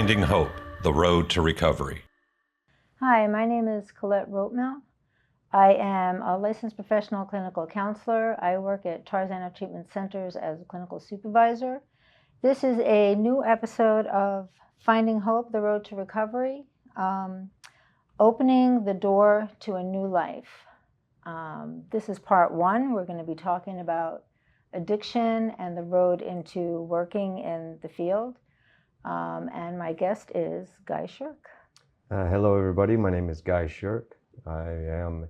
Finding Hope, the Road to Recovery. Hi, my name is Colette Rotmil. I am a licensed professional clinical counselor. I work at Tarzana Treatment Centers as a clinical supervisor. This is a new episode of Finding Hope, the Road to Recovery, opening the door to a new life. This is part one. We're going to be talking about addiction and the road into working in the field. And my guest is Guy Sherk. Hello, everybody. My name is Guy Sherk. I am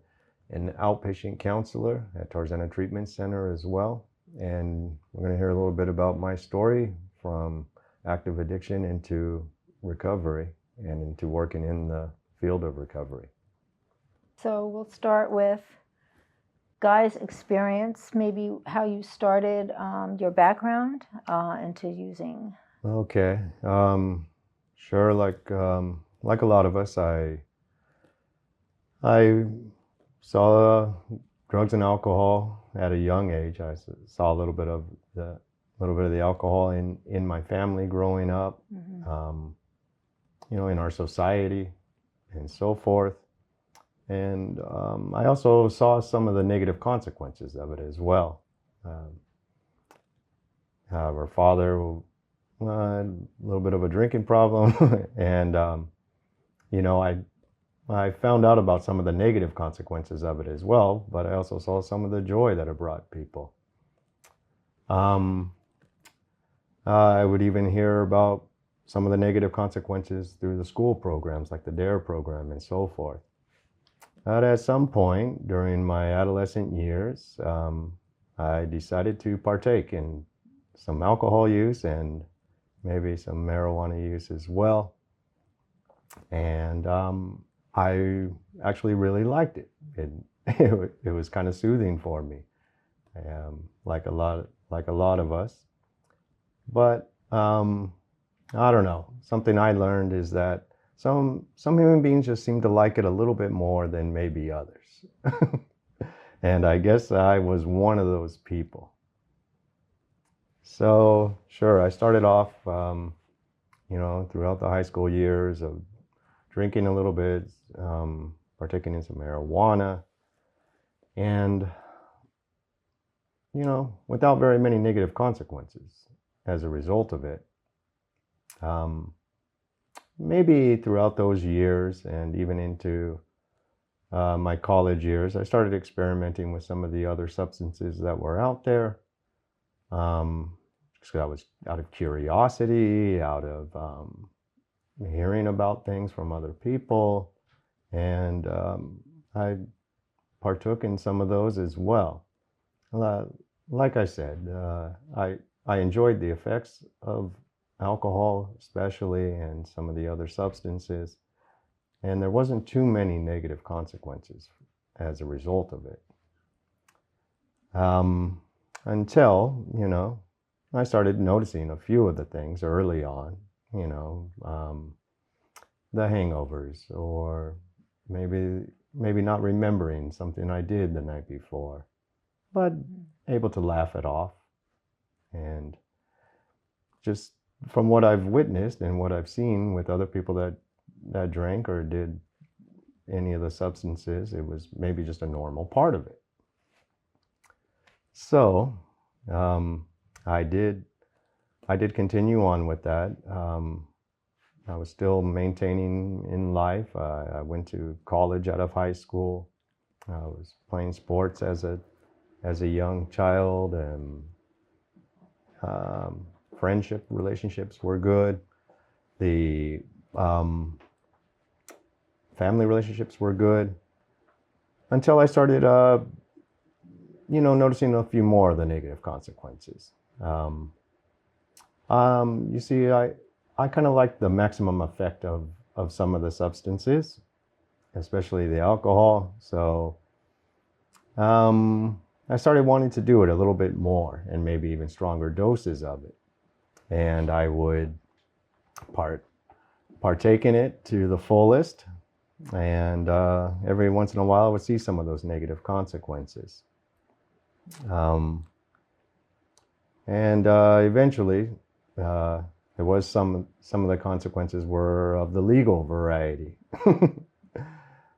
an outpatient counselor at Tarzana Treatment Center as well. And we're going to hear a little bit about my story from active addiction into recovery and into working in the field of recovery. So we'll start with Guy's experience, maybe how you started, your background into using. Okay. Sure. Like a lot of us, I saw drugs and alcohol at a young age. I saw a little bit of the alcohol in my family growing up, in our society, and so forth. And I also saw some of the negative consequences of it as well. Our father, a little bit of a drinking problem, and I found out about some of the negative consequences of it as well, but I also saw some of the joy that it brought people. I would even hear about some of the negative consequences through the school programs, like the DARE program and so forth. But at some point during my adolescent years, I decided to partake in some alcohol use and maybe some marijuana use as well. And I actually really liked it. It was kind of soothing for me, like a lot of us. But I don't know. Something I learned is that some human beings just seem to like it a little bit more than maybe others. And I guess I was one of those people. So sure, I started off, throughout the high school years of drinking a little bit, partaking in some marijuana, and, without very many negative consequences as a result of it. Maybe throughout those years and even into my college years, I started experimenting with some of the other substances that were out there. So I was out of curiosity, out of hearing about things from other people, and I partook in some of those as well. Like I said, I enjoyed the effects of alcohol especially, and some of the other substances, and there wasn't too many negative consequences as a result of it. Until, I started noticing a few of the things early on, the hangovers, or maybe not remembering something I did the night before, but able to laugh it off. And just from what I've witnessed and what I've seen with other people that drank or did any of the substances, it was maybe just a normal part of it. So I did continue on with that. I was still maintaining in life. I went to college out of high school. I was playing sports as a young child, and relationships were good. The family relationships were good, until I started, noticing a few more of the negative consequences. You see, I kind of like the maximum effect of some of the substances, especially the alcohol. So I started wanting to do it a little bit more, and maybe even stronger doses of it. And I would partake in it to the fullest, and every once in a while I would see some of those negative consequences. And eventually, there was some of the consequences were of the legal variety.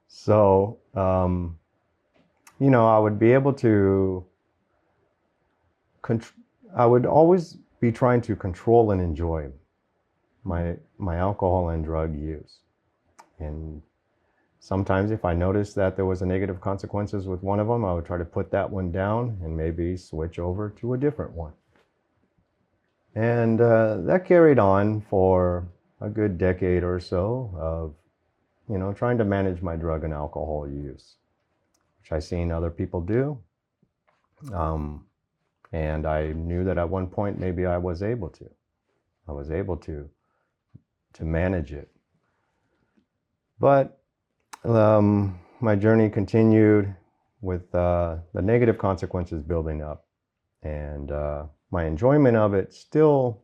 So, you know, I would be able to, I would always be trying to control and enjoy my alcohol and drug use. And sometimes if I noticed that there was a negative consequences with one of them, I would try to put that one down and maybe switch over to a different one. And that carried on for a good decade or so of, you know, trying to manage my drug and alcohol use, which I've seen other people do. And I knew that at one point maybe I was able to. I was able to manage it. But my journey continued with the negative consequences building up. And my enjoyment of it still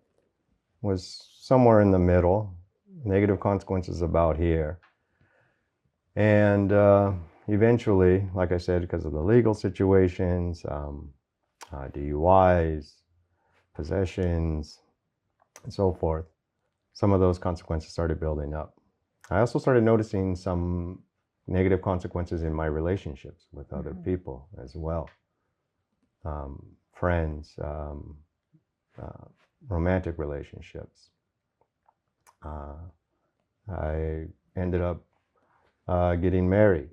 was somewhere in the middle. Negative consequences about here. And eventually, like I said, because of the legal situations, DUIs, possessions, and so forth, some of those consequences started building up. I also started noticing some negative consequences in my relationships with other people as well. Friends, romantic relationships. I ended up getting married.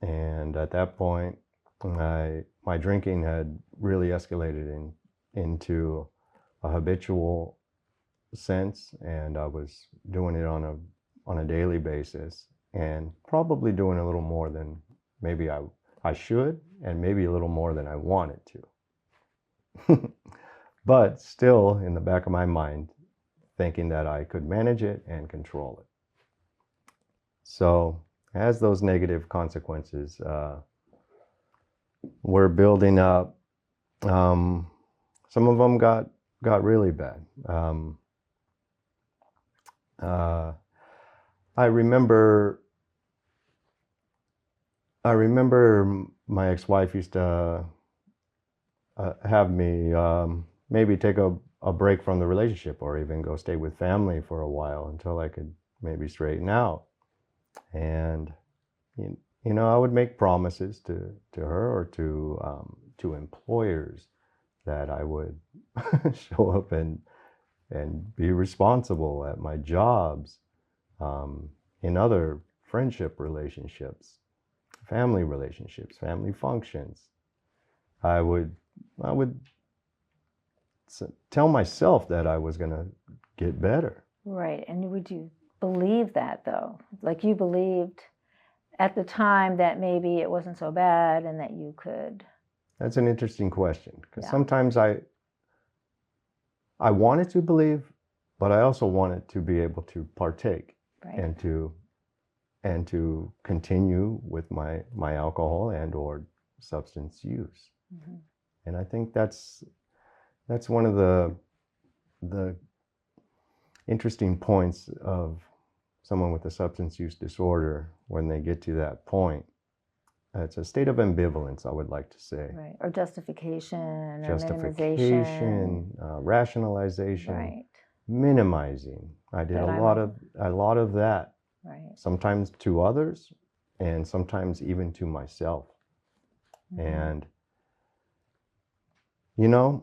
And at that point, my drinking had really escalated into a habitual sense, and I was doing it on a daily basis, and probably doing a little more than maybe I should, and maybe a little more than I wanted to. But still, in the back of my mind, thinking that I could manage it and control it. So, as those negative consequences were building up, some of them got really bad. I remember my ex-wife used to have me maybe take a break from the relationship, or even go stay with family for a while until I could maybe straighten out. And you know, I would make promises to her or to employers that I would show up and be responsible at my jobs, in other friendship relationships, family relationships, family functions. I would tell myself that I was going to get better. Right. And would you believe that, though? Like, you believed at the time that maybe it wasn't so bad and that you could? That's an interesting question, because sometimes I wanted to believe, but I also wanted to be able to partake, right, and to continue with my alcohol and or substance use. Mm-hmm. And I think that's one of the interesting points of someone with a substance use disorder when they get to that point. It's a state of ambivalence, I would like to say. Right. Or justification, or minimization. Rationalization, right, minimizing. I did a lot of that. Right. Sometimes to others, and sometimes even to myself. Mm-hmm. And you know,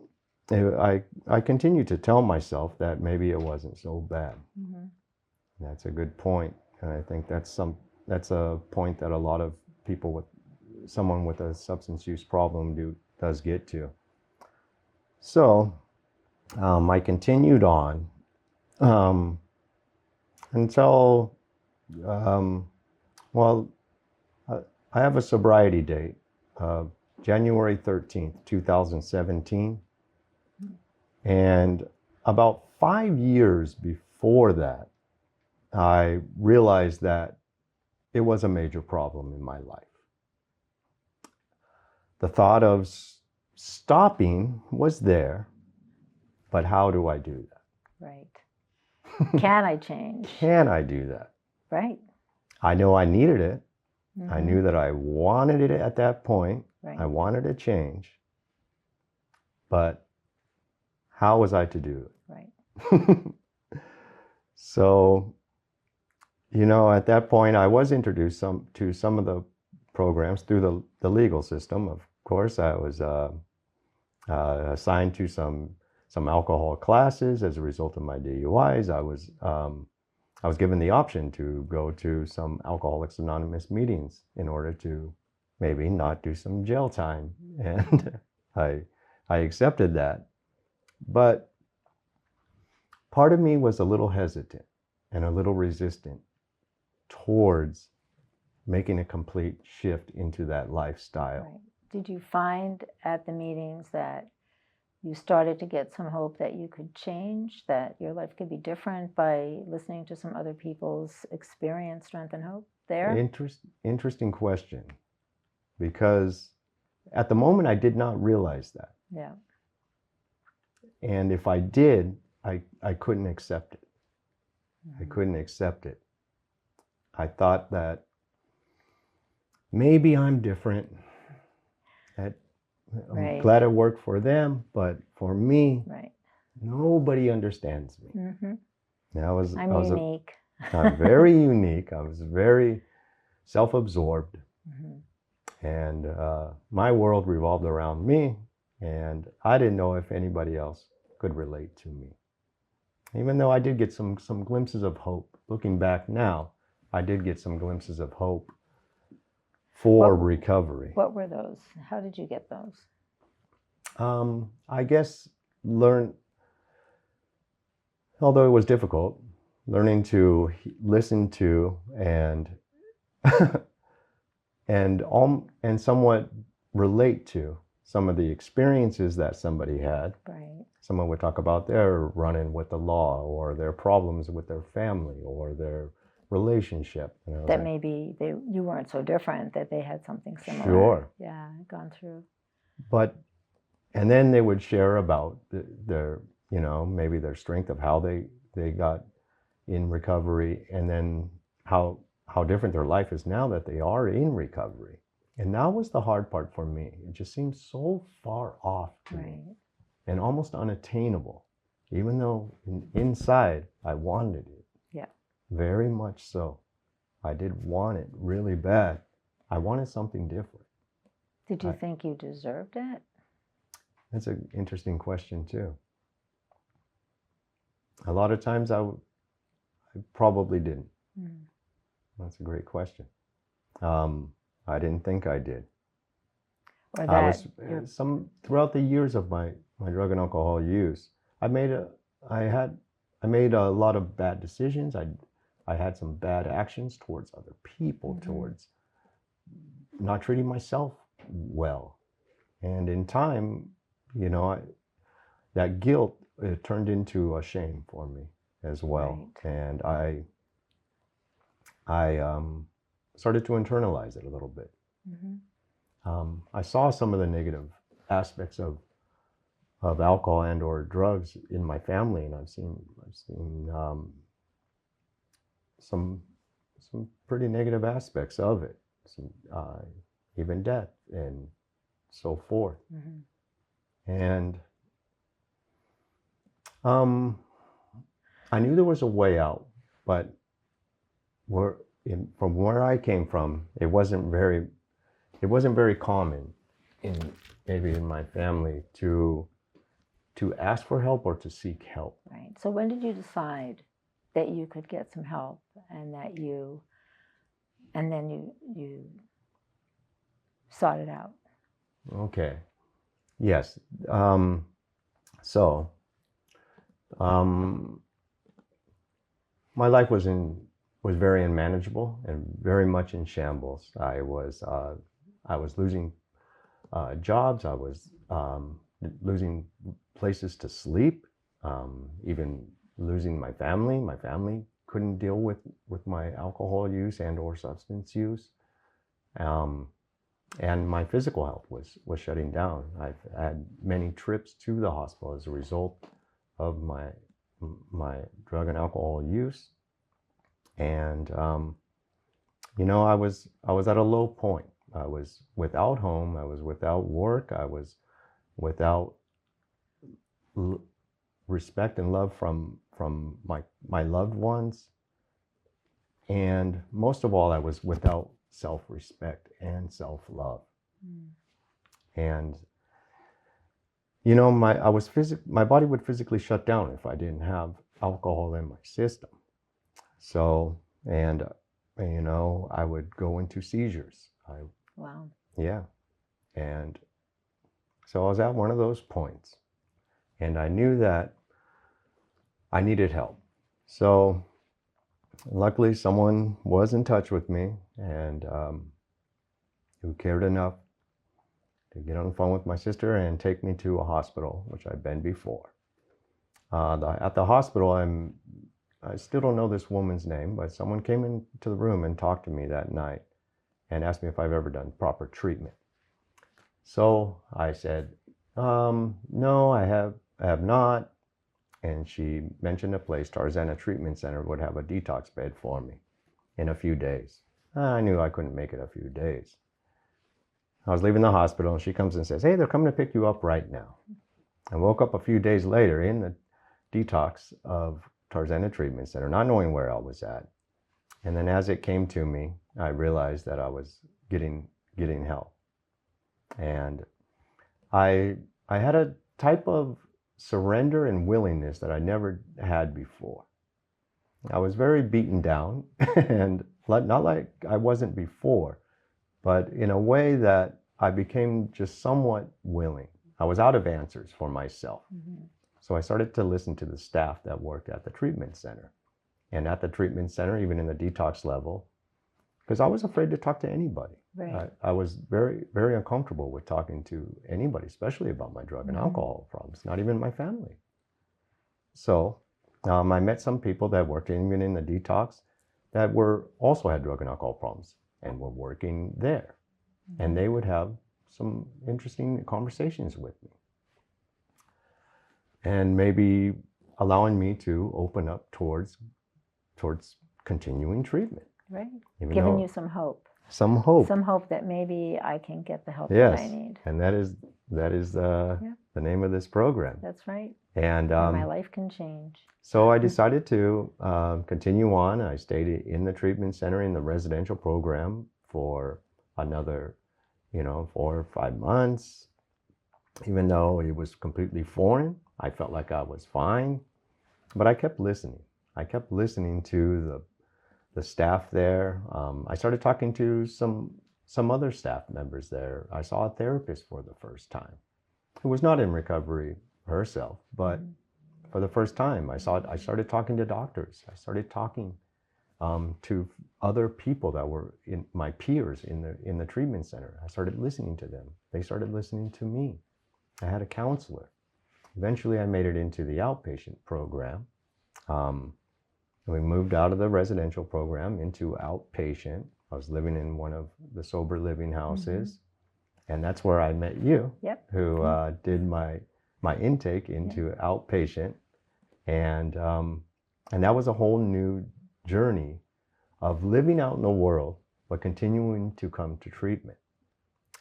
I continue to tell myself that maybe it wasn't so bad. Mm-hmm. That's a good point, and I think that's a point that a lot of people someone with a substance use problem does get to. So I continued on until I have a sobriety date of January 13th, 2017. And about 5 years before that, I realized that it was a major problem in my life. The thought of stopping was there, but how do I do that? Right. Can I change? Can I do that? Right. I know I needed it. Mm-hmm. I knew that I wanted it at that point. Right. I wanted to change. But how was I to do it? Right. So, at that point, I was introduced to some of the programs through the legal system. Of course, I was assigned to some alcohol classes as a result of my DUIs. I was given the option to go to some Alcoholics Anonymous meetings in order to maybe not do some jail time, and I accepted that. But part of me was a little hesitant and a little resistant towards making a complete shift into that lifestyle. Right. Did you find at the meetings that you started to get some hope that you could change, that your life could be different by listening to some other people's experience, strength, and hope there? Interesting question, because at the moment I did not realize that. Yeah. And if I did, I couldn't accept it. I couldn't accept it. I thought that maybe I'm different. I'm glad it worked for them, but for me, nobody understands me. Mm-hmm. I'm unique. I'm very unique. I was very self-absorbed. Mm-hmm. And my world revolved around me, and I didn't know if anybody else could relate to me. Even though I did get some glimpses of hope. Looking back now, I did get some glimpses of hope for recovery. What were those? How did you get those? I guess although it was difficult, learning to listen to and and somewhat relate to some of the experiences that somebody had. Right. Someone would talk about their run-in with the law, or their problems with their family, or their relationship. That maybe you weren't so different, that they had something similar. Sure. Yeah, gone through. And then they would share about their, maybe their strength of how they got in recovery, and then how different their life is now that they are in recovery. And that was the hard part for me. It just seemed so far off to me and almost unattainable, even though inside I wanted it. Yeah. Very much so. I did want it really bad. I wanted something different. Did you think you deserved it? That's an interesting question too. A lot of times I probably didn't. That's a great question. I didn't think I did. Or I was throughout the years of my drug and alcohol use, I made a lot of bad decisions. I had some bad actions towards other people, towards not treating myself well. And in time, that guilt, it turned into a shame for me as well. Right. And I started to internalize it a little bit. I saw some of the negative aspects of alcohol and or drugs in my family, and I've seen some pretty negative aspects of it, even death and so forth. And I knew there was a way out, but from where I came from, it wasn't very common in my family to ask for help or to seek help. Right. So when did you decide that you could get some help, and then you sought it out? Okay. Yes. My life was very unmanageable and very much in shambles. I was losing jobs. I was losing places to sleep. Even losing my family. My family couldn't deal with my alcohol use and or substance use. And my physical health was shutting down. I've had many trips to the hospital as a result of my drug and alcohol use. And I was at a low point. I was without home. I was without work. I was without respect and love from from my loved ones. And most of all, I was without self-respect and self-love. And you know, my body would physically shut down if I didn't have alcohol in my system. So, and you know, I would go into seizures. Wow. Yeah. And so I was at one of those points, and I knew that I needed help. So luckily someone was in touch with me, and who cared enough to get on the phone with my sister and take me to a hospital, which I'd been before. At the hospital, I still don't know this woman's name, but someone came into the room and talked to me that night and asked me if I've ever done proper treatment. So I said, no, I have not. And she mentioned a place, Tarzana Treatment Center, would have a detox bed for me in a few days. I knew I couldn't make it a few days. I was leaving the hospital, and she comes and says, hey, they're coming to pick you up right now. I woke up a few days later in the detox of Tarzana Treatment Center, not knowing where I was at. And then as it came to me, I realized that I was getting help. And I had a type of surrender and willingness that I never had before. I was very beaten down, and not like I wasn't before, but in a way that I became just somewhat willing. I was out of answers for myself. So I started to listen to the staff that worked at the treatment center. And at the treatment center, even in the detox level, because I was afraid to talk to anybody. Right. I was very, very uncomfortable with talking to anybody, especially about my drug and alcohol problems, not even my family. So I met some people that worked even in the detox that also had drug and alcohol problems and were working there. And they would have some interesting conversations with me. And maybe allowing me to open up towards continuing treatment. Right. Even Giving though- you some hope. Some hope. Some hope that maybe I can get the help Yes. that I need. And that is the name of this program. That's right. And My life can change. so I decided to continue on. I stayed in the treatment center in the residential program for another, 4 or 5 months. Even though it was completely foreign, I felt like I was fine. But I kept listening. I kept listening to the staff there. I started talking to some other staff members there. I saw a therapist for the first time, who was not in recovery herself, but for the first time, I started talking to doctors. I started talking to other people that were my peers in the treatment center. I started listening to them. They started listening to me. I had a counselor. Eventually, I made it into the outpatient program. We moved out of the residential program into outpatient. I was living in one of the sober living houses, and that's where I met you, who did my intake into outpatient, and that was a whole new journey of living out in the world, but continuing to come to treatment.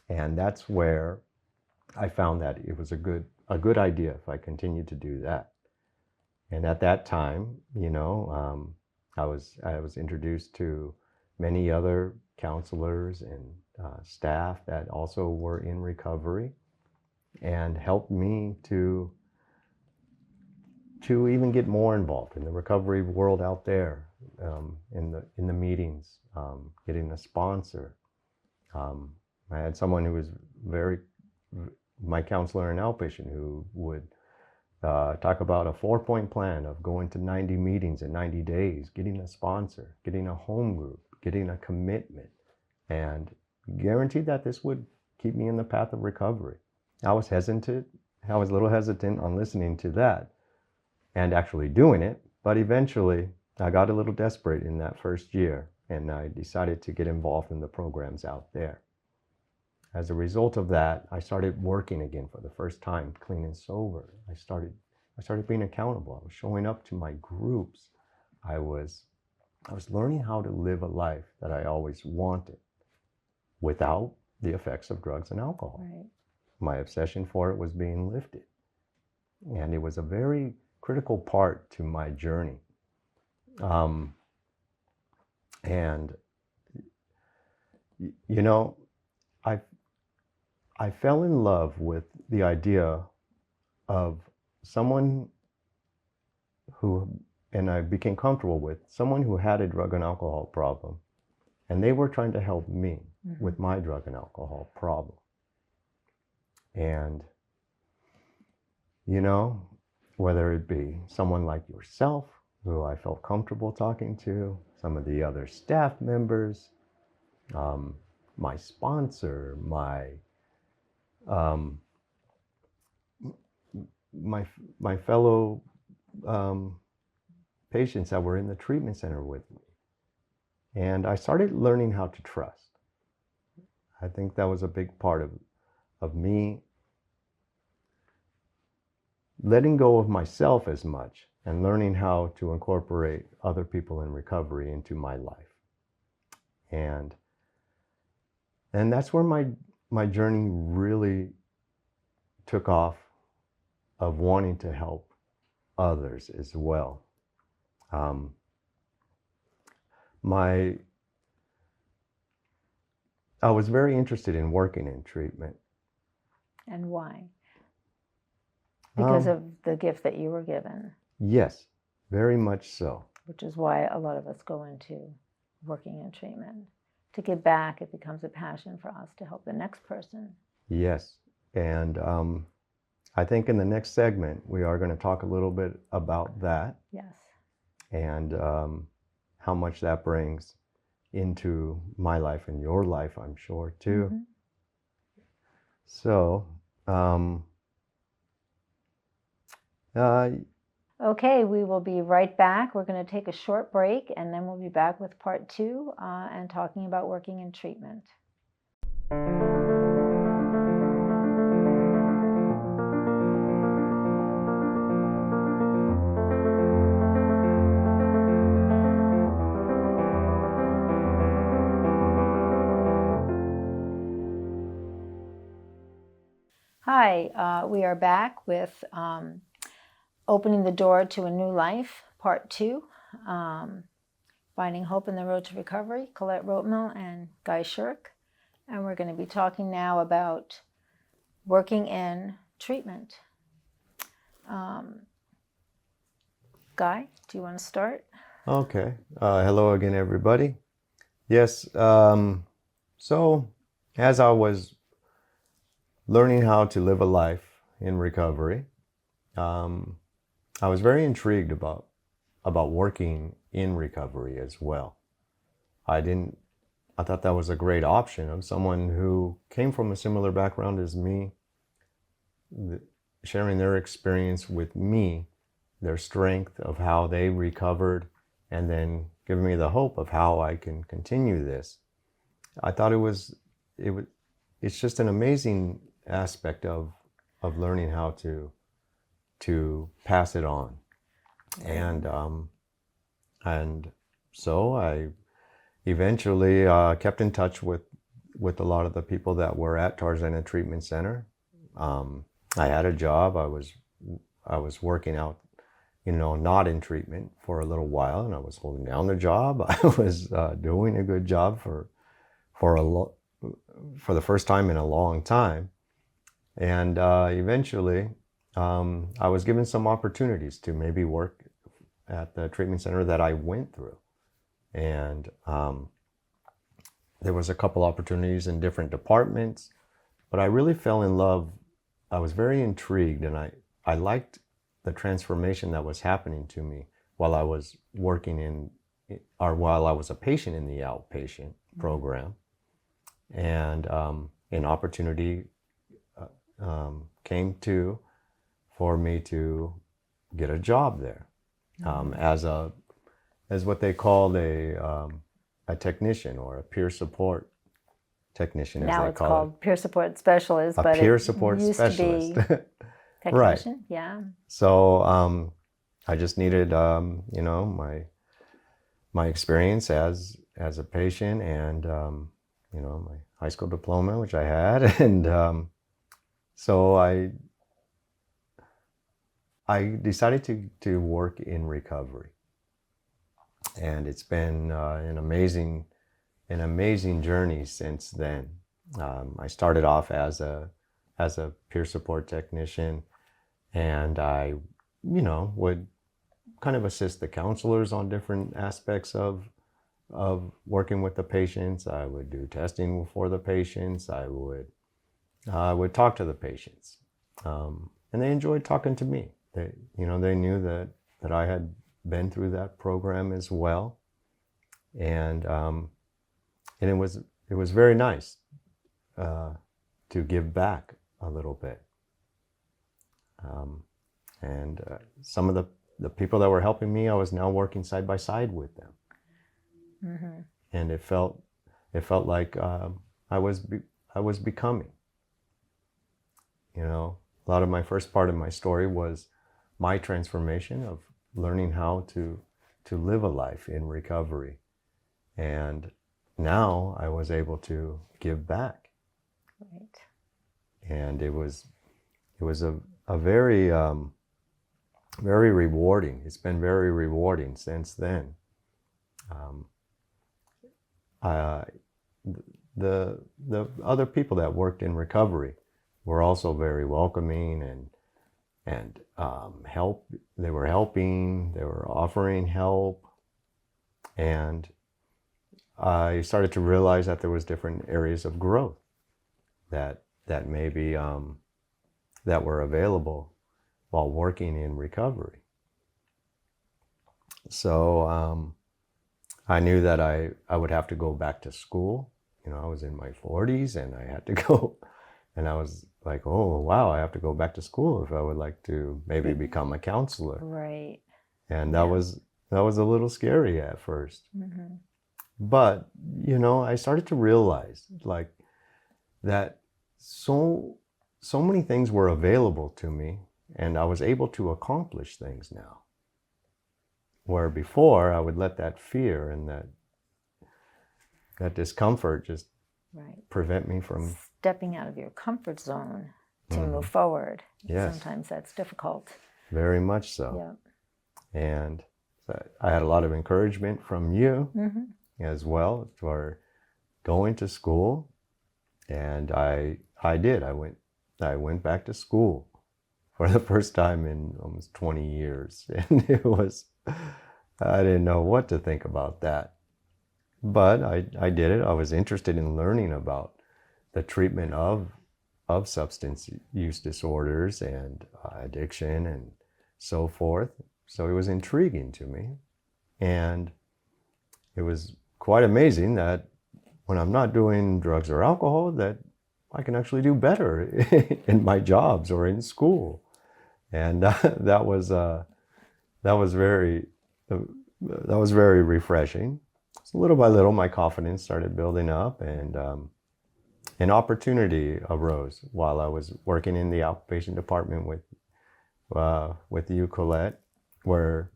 And that's where I found that it was a good idea if I continued to do that. And at that time, I was introduced to many other counselors and staff that also were in recovery, and helped me to even get more involved in the recovery world out there, in the meetings, getting a sponsor. I had someone who was my counselor in outpatient, who would talk about a 4-point plan of going to 90 meetings in 90 days, getting a sponsor, getting a home group, getting a commitment, and guaranteed that this would keep me in the path of recovery. I was hesitant. I was a little hesitant on listening to that and actually doing it, but eventually I got a little desperate in that first year, and I decided to get involved in the programs out there. As a result of that, I started working again for the first time, clean and sober. I started being accountable. I was showing up to my groups. I was learning how to live a life that I always wanted without the effects of drugs and alcohol. Right. My obsession for it was being lifted. And it was a very critical part to my journey. And you know, I fell in love with the idea of someone who, and I became comfortable with someone who had a drug and alcohol problem, and they were trying to help me with my drug and alcohol problem. And, you know, whether it be someone like yourself, who I felt comfortable talking to, some of the other staff members, my sponsor, my fellow patients that were in the treatment center with me. And I started learning how to trust. I think that was a big part of me letting go of myself as much and learning how to incorporate other people in recovery into my life. And that's where my journey really took off, of wanting to help others as well. I was very interested in working in treatment. And why? Because of the gift that you were given. Yes, very much so. Which is why a lot of us go into working in treatment. To give back, it becomes a passion for us to help the next person. Yes, and I think in the next segment, we are going to talk a little bit about that. Yes. And how much that brings into my life and your life, I'm sure, too. Mm-hmm. So, okay, we will be right back. We're going to take a short break, and then we'll be back with part 2 and talking about working in treatment. Hi, we are back with Opening the Door to a New Life, Part 2, Finding Hope in the Road to Recovery, Colette Rotmil and Guy Sherk. And we're going to be talking now about working in treatment. Guy, do you want to start? Okay. Hello again, everybody. Yes, so as I was learning how to live a life in recovery, I was very intrigued about working in recovery as well. I thought that was a great option of someone who came from a similar background as me, sharing their experience with me, their strength of how they recovered, and then giving me the hope of how I can continue this. I thought it's just an amazing aspect of learning how to pass it on. And so I eventually kept in touch with a lot of the people that were at Tarzana Treatment Center. I had a job. I was working out, not in treatment for a little while, and I was holding down the job. I was doing a good job for the first time in a long time. And eventually, I was given some opportunities to maybe work at the treatment center that I went through. And there was a couple opportunities in different departments, but I really fell in love. I was very intrigued, and I liked the transformation that was happening to me while I was working while I was a patient in the outpatient program. And an opportunity came for me to get a job there as what they called a technician, or a peer support technician. Now it's called peer support specialist, but peer support used specialist. to be technician. Right. Yeah. So I just needed my experience as a patient, and my high school diploma, which I had, and so I decided to work in recovery, and it's been an amazing journey since then. I started off as a peer support technician, and I, would kind of assist the counselors on different aspects of working with the patients. I would do testing for the patients. I would talk to the patients, and they enjoyed talking to me. They knew that I had been through that program as well, and it was very nice to give back a little bit. Some of the people that were helping me, I was now working side by side with them. Mm-hmm. And it felt like I was becoming. A lot of my first part of my story was my transformation of learning how to live a life in recovery, and now I was able to give back. Right. And it was a very very rewarding. It's been very rewarding since then. The other people that worked in recovery were also very welcoming and help. They were helping. They were offering help, and I started to realize that there was different areas of growth that maybe that were available while working in recovery. So I knew that I would have to go back to school. I was in my 40s and I had to go, and I was like, oh wow, I have to go back to school if I would like to maybe become a counselor. Right. And that was a little scary at first. Mm-hmm. But I started to realize like that so many things were available to me, and I was able to accomplish things now. Where before I would let that fear and that discomfort just prevent me from stepping out of your comfort zone to move forward. Yes. Sometimes that's difficult. Very much so. Yeah. And I had a lot of encouragement from you as well for going to school, and I did. I went back to school for the first time in almost 20 years. And I didn't know what to think about that. But I did it. I was interested in learning about the treatment of substance use disorders and addiction and so forth. So it was intriguing to me. And it was quite amazing that when I'm not doing drugs or alcohol, that I can actually do better in my jobs or in school. And that was very refreshing. So little by little, my confidence started building up, and an opportunity arose while I was working in the outpatient department with you, Colette, where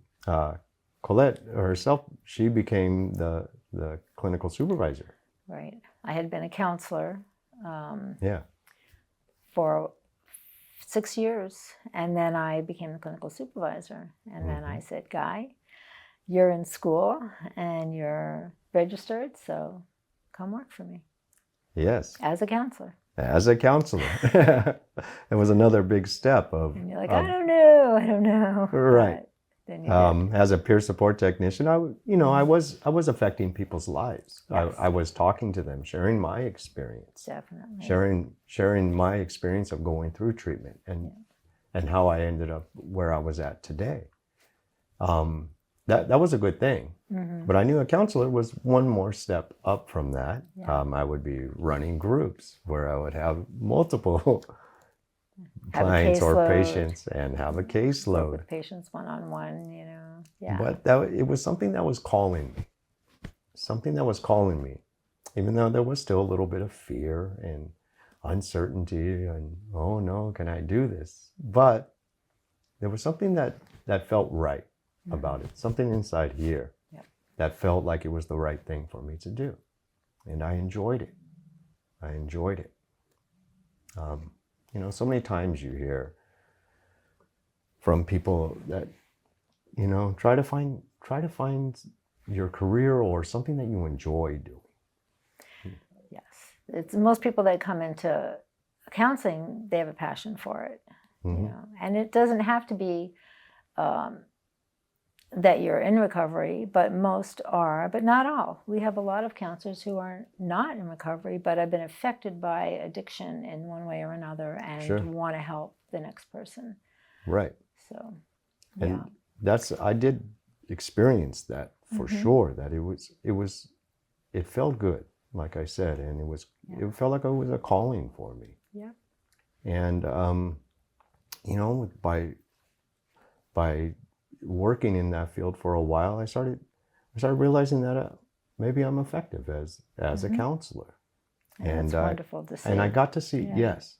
Colette herself, she became the clinical supervisor. Right. I had been a counselor Yeah. for 6 years, and then I became the clinical supervisor. And then I said, Guy, you're in school and you're registered, so come work for me. Yes. As a counselor. As a counselor. It was another big step of... And you're like, I don't know. Right. But then you did. As a peer support technician, I was affecting people's lives. Yes. I was talking to them, sharing my experience. Definitely. Sharing my experience of going through treatment and how I ended up where I was at today. That was a good thing. But I knew a counselor was one more step up from that. Yeah. I would be running groups where I would have multiple clients or patients and have a caseload. With patients one-on-one, Yeah. But it was something that was calling me. Something that was calling me. Even though there was still a little bit of fear and uncertainty and, oh no, can I do this? But there was something that felt right about it. Something inside here that felt like it was the right thing for me to do. And I enjoyed it. So many times you hear from people that, you know, try to find your career or something that you enjoy doing. Yes. It's most people that come into counseling, they have a passion for it, you know, and it doesn't have to be that you're in recovery, but most are, but not all. We have a lot of counselors who are not in recovery, but have been affected by addiction in one way or another and want to help the next person. Right. So, and I did experience that for sure, that it felt good, like I said, and it felt like it was a calling for me. Yeah. And, you know, by working in that field for a while, I started realizing that maybe I'm effective as a counselor. And that's wonderful to see. And I got to see, yes.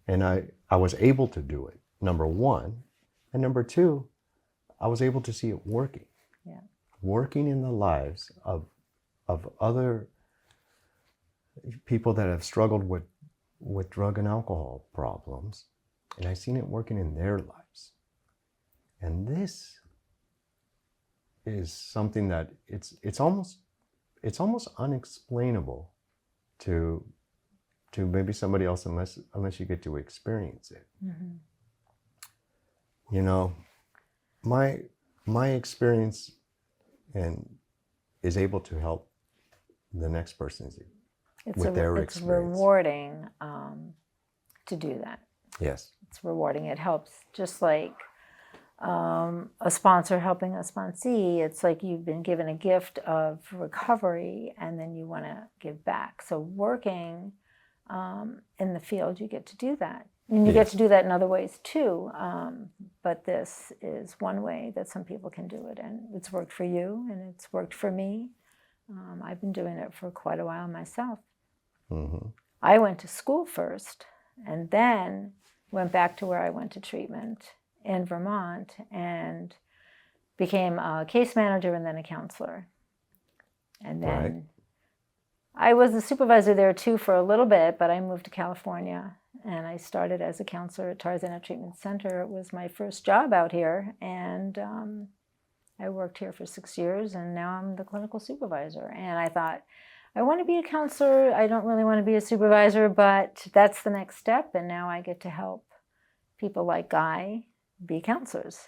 And I was able to do it, number one. And number two, I was able to see it working. Yeah. Working in the lives of other people that have struggled with drug and alcohol problems. And I've seen it working in their lives. And this is something that it's almost unexplainable to maybe somebody else unless you get to experience it. You know, my experience is able to help the next person with their experience. It's rewarding to do that. Yes. It's rewarding. It helps, just like a sponsor helping a sponsee. It's like you've been given a gift of recovery and then you want to give back. So working in the field, you get to do that. And you get to do that in other ways too. But this is one way that some people can do it. And it's worked for you and it's worked for me. I've been doing it for quite a while myself. I went to school first and then went back to where I went to treatment in Vermont and became a case manager and then a counselor. And then I was a supervisor there too for a little bit, but I moved to California and I started as a counselor at Tarzana Treatment Center. It was my first job out here, and I worked here for 6 years, and now I'm the clinical supervisor. And I thought, I want to be a counselor. I don't really want to be a supervisor, but that's the next step, and now I get to help people like Guy be counselors.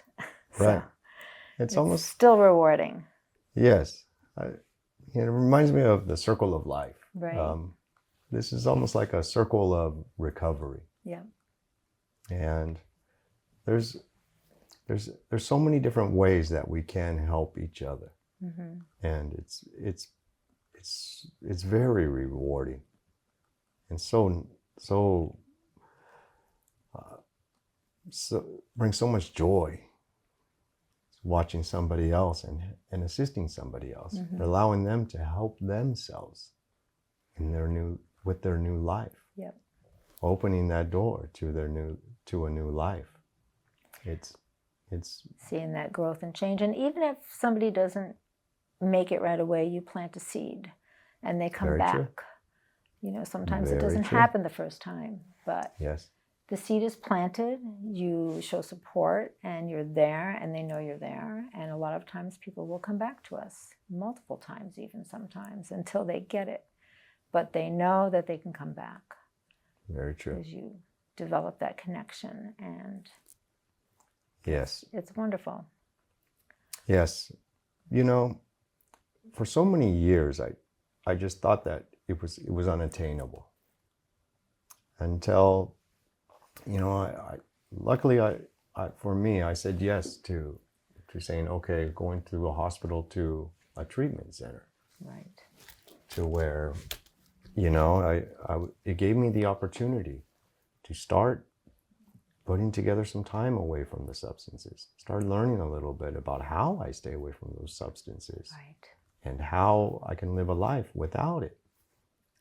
Right. So it's almost still rewarding. Yes. It reminds me of the circle of life. Right. This is almost like a circle of recovery. Yeah. And there's so many different ways that we can help each other. And it's very rewarding and so brings so much joy watching somebody else and assisting somebody else, allowing them to help themselves in with their new life. Yep. Opening that door to a new life. It's seeing that growth and change. And even if somebody doesn't make it right away, you plant a seed and they come back. True. You know, sometimes it doesn't happen the first time, but the seed is planted, you show support and you're there and they know you're there. And a lot of times people will come back to us, multiple times even sometimes, until they get it. But they know that they can come back. Very true. Because you develop that connection, and yes, it's wonderful. Yes. You know, for so many years, I just thought that it was unattainable. Until, you know, luckily for me, I said yes to saying, okay, going through a hospital to a treatment center. Right. To where, you know, it gave me the opportunity to start putting together some time away from the substances, start learning a little bit about how I stay away from those substances. Right. And how I can live a life without it,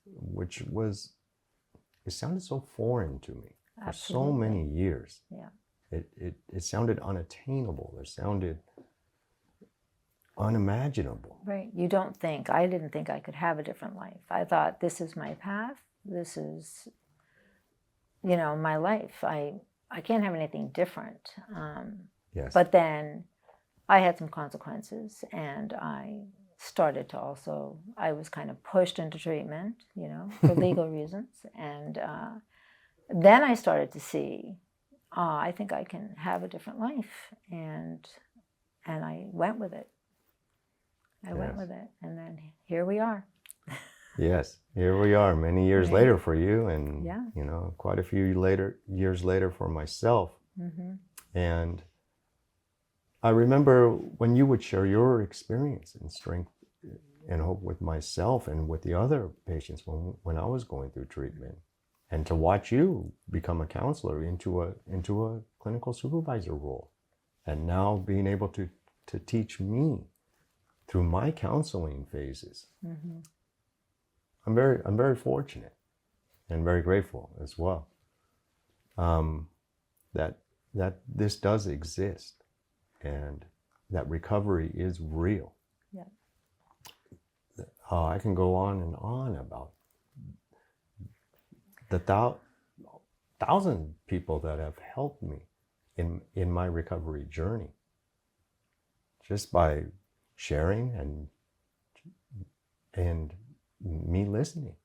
which it sounded so foreign to me. Absolutely. For so many years. Yeah. It sounded unattainable. It sounded unimaginable. Right. I didn't think I could have a different life. I thought, this is my path. This is, you know, my life. I I can't have anything different. Yes. But then I had some consequences, and I started to also, I was kind of pushed into treatment, you know, for legal reasons. And then I started to see, I think I can have a different life. And I went with it. I went with it. And then here we are. Yes, here we are many years later for you, and you know, quite a few years later for myself. And I remember when you would share your experience and strength and hope with myself and with the other patients when I was going through treatment, and to watch you become a counselor into a clinical supervisor role, and now being able to teach me through my counseling phases. I'm very fortunate and very grateful as well that this does exist and that recovery is real. Yeah. I can go on and on about the thousand people that have helped me in my recovery journey, just by sharing and me listening.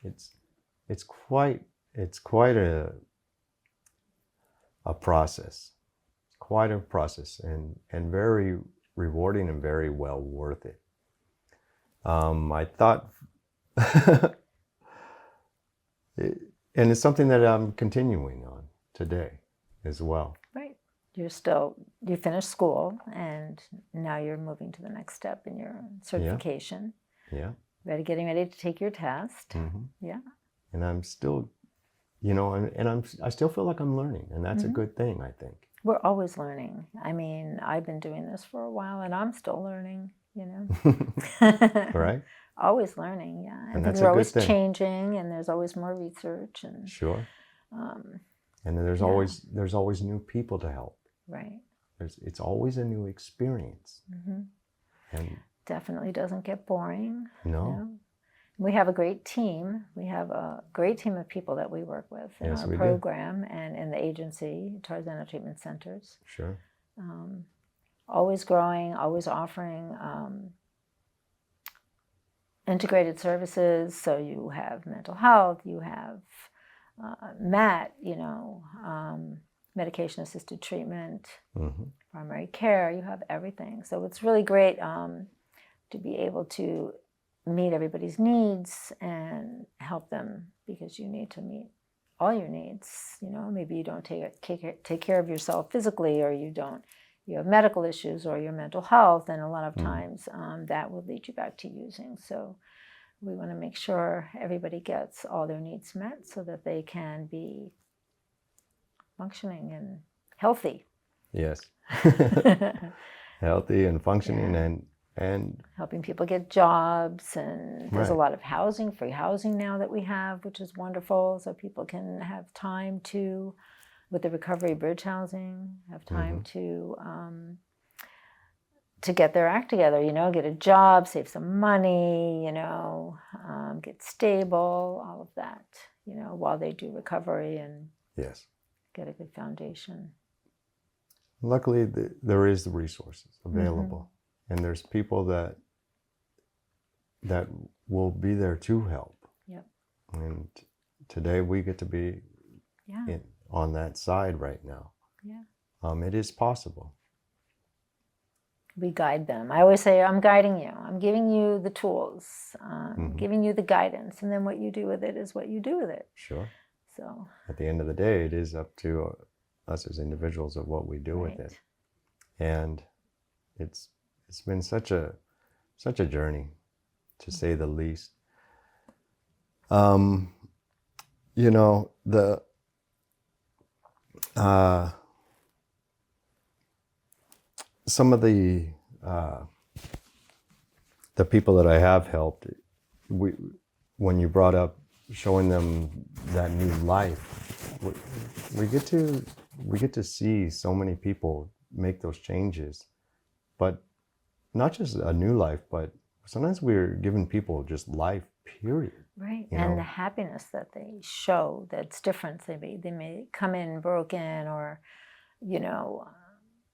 It's quite a process. It's quite a process, and very rewarding and very well worth it. I thought, and it's something that I'm continuing on today as well. Right. You finished school, and now you're moving to the next step in your certification. Yeah. Getting ready to take your test. Yeah. And I'm still, you know, I still feel like I'm learning, and that's a good thing, I think. We're always learning. I mean, I've been doing this for a while, and I'm still learning, you know. Right. Always learning, yeah. And things are always changing, and there's always more research, and sure. And then there's always new people to help. Right. It's always a new experience. And definitely doesn't get boring. No. We have a great team. We have a great team of people that we work with in our program and in the agency, Tarzana Treatment Centers. Sure. Always growing, always offering integrated services. So you have mental health, you have MAT, you know, medication-assisted treatment, primary care, you have everything. So it's really great to be able to meet everybody's needs and help them, because you need to meet all your needs. You know, maybe you don't take care of yourself physically, or you have medical issues, or your mental health, and a lot of times that will lead you back to using. So we want to make sure everybody gets all their needs met so that they can be functioning and healthy. Yes. Healthy and functioning, and helping people get jobs, and there's a lot of free housing now that we have, which is wonderful, so people can have time to, with the recovery bridge housing, have time to get their act together, you know, get a job, save some money, you know, get stable, all of that, you know, while they do recovery and get a good foundation. Luckily, there is the resources available, and there's people that will be there to help. Yep. And today we get to be on that side right now. Yeah. It is possible. We guide them. I always say, I'm guiding you. I'm giving you the tools, giving you the guidance, and then what you do with it is what you do with it. Sure. So at the end of the day, it is up to us as individuals of what we do with it. And it's been such a journey, to say the least. You know, some of the people that I have helped, when you brought up showing them that new life, we get to see so many people make those changes, but not just a new life, but sometimes we're giving people just life period. Right. You And know? the happiness that they show that's different. They may come in broken or, you know,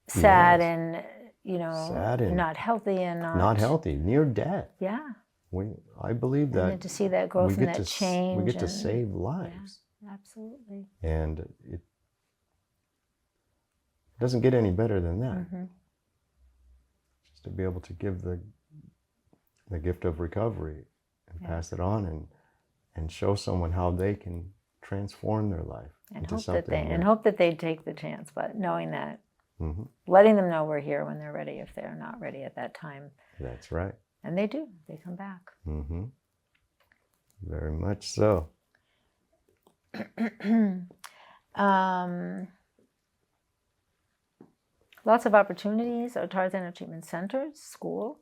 sad Yes. and, you know, Sad and not healthy and not healthy, near death. Yeah. I believe And that then to see that growth and that change. we get to and, save lives. Yeah, absolutely. And it doesn't get any better than that. Mm-hmm. Just to be able to give the gift of recovery and pass it on and show someone how they can transform their life into something new. Hope that they take the chance, but knowing that, Mm-hmm. letting them know we're here when they're ready if they're not ready at that time. That's right. And they do. They come back. Mm-hmm. Very much so. Lots of opportunities at Tarzana Treatment Centers, school.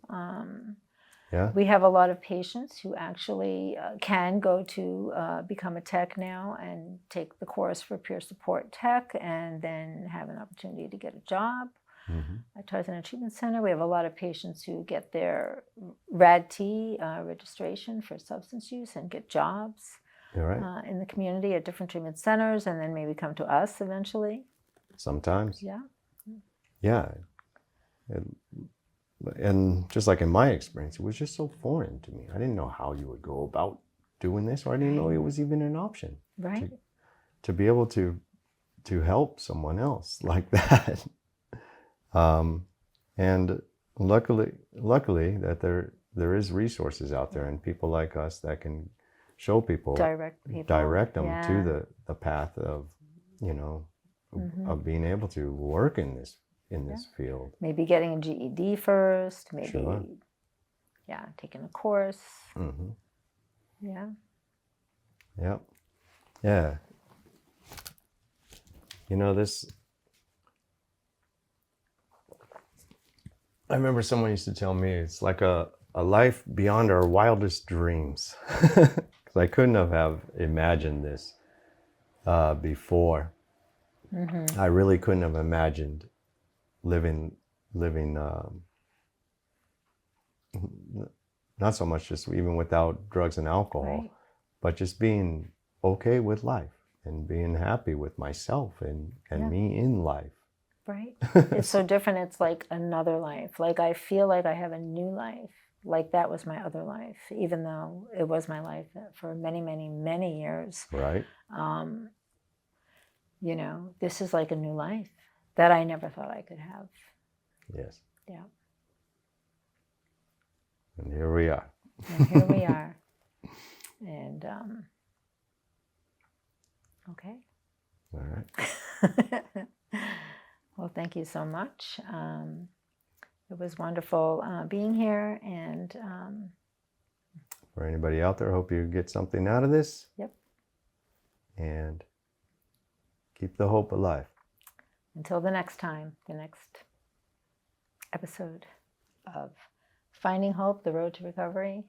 Yeah. We have a lot of patients who actually can go to become a tech now and take the course for peer support tech and then have an opportunity to get a job. Mm-hmm. At Tarzana Treatment Center, we have a lot of patients who get their RAD-T registration for substance use and get jobs Right. in the community at different treatment centers and then maybe come to us eventually. Sometimes. Yeah. Yeah. And just like in my experience, it was just so foreign to me. I didn't know how you would go about doing this, or I didn't know it was even an option. Right. To be able to help someone else like that. And luckily that there is resources out there and people like us that can show people, direct them to the path of, of being able to work in this field. Maybe getting a GED first, maybe, Sure. Taking a course. Mm-hmm. Yeah. Yep. Yeah. I remember someone used to tell me it's like a life beyond our wildest dreams. Because I couldn't have imagined this before. Mm-hmm. I really couldn't have imagined living not so much just even without drugs and alcohol, right. but just being okay with life and being happy with myself and me in life. Right. It's so different. It's like another life. Like I feel like I have a new life. Like that was my other life, even though it was my life for many, many, many years. Right. This is like a new life that I never thought I could have. Yes. Yeah. And here we are. And okay. All right. Well, thank you so much. It was wonderful being here. And for anybody out there, hope you get something out of this. Yep. And keep the hope alive. Until the next time, the next episode of Finding Hope, The Road to Recovery.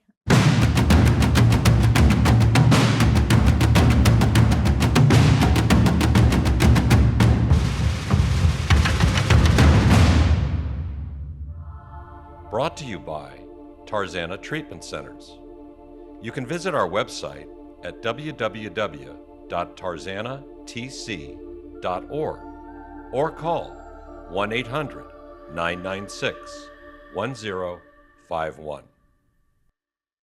Brought to you by Tarzana Treatment Centers. You can visit our website at www.tarzanatc.org or call 1-800-996-1051.